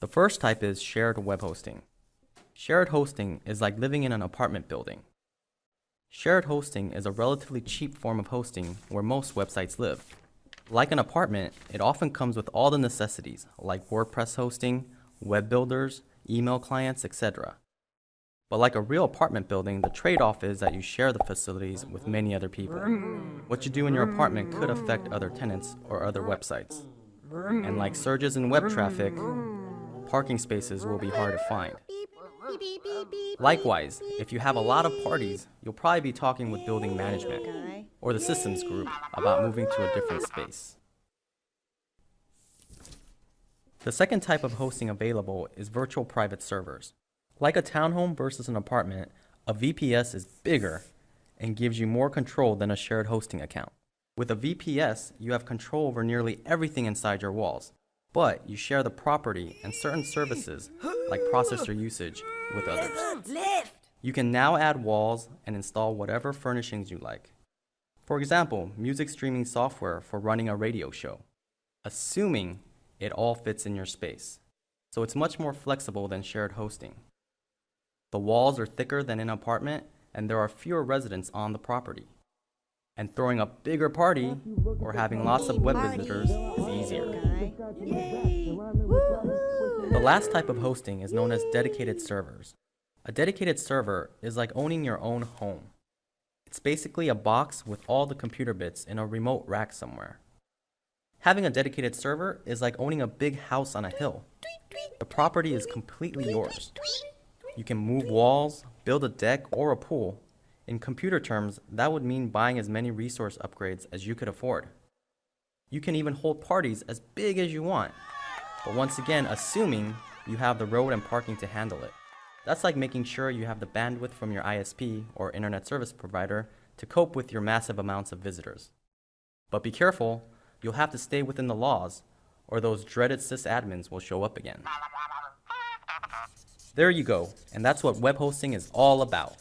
The first type is shared web hosting. Shared hosting is like living in an apartment building. Shared hosting is a relatively cheap form of hosting where most websites live. Like an apartment, it often comes with all the necessities like WordPress hosting, web builders, email clients, etc. But like a real apartment building, the trade-off is that you share the facilities with many other people. What you do in your apartment could affect other tenants or other websites. And like surges in web traffic, parking spaces will be hard to find. Likewise, if you have a lot of parties, you'll probably be talking with building management or the systems group about moving to a different space. The second type of hosting available is virtual private servers. Like a townhome versus an apartment, a VPS is bigger and gives you more control than a shared hosting account. With a VPS, you have control over nearly everything inside your walls, but you share the property and certain services like processor usage with others. You can now add walls and install whatever furnishings you like. For example, music streaming software for running a radio show, assuming it all fits in your space. So it's much more flexible than shared hosting. The walls are thicker than in an apartment, and there are fewer residents on the property. And throwing a bigger party or having lots of web visitors is easier. The last type of hosting is known as dedicated servers. A dedicated server is like owning your own home. It's basically a box with all the computer bits in a remote rack somewhere. Having a dedicated server is like owning a big house on a hill. The property is completely yours. You can move walls, build a deck or a pool. In computer terms, that would mean buying as many resource upgrades as you could afford. You can even hold parties as big as you want, but once again, assuming you have the road and parking to handle it. That's like making sure you have the bandwidth from your ISP or internet service provider to cope with your massive amounts of visitors. But be careful, you'll have to stay within the laws, or those dreaded sysadmins will show up again. There you go, and that's what web hosting is all about.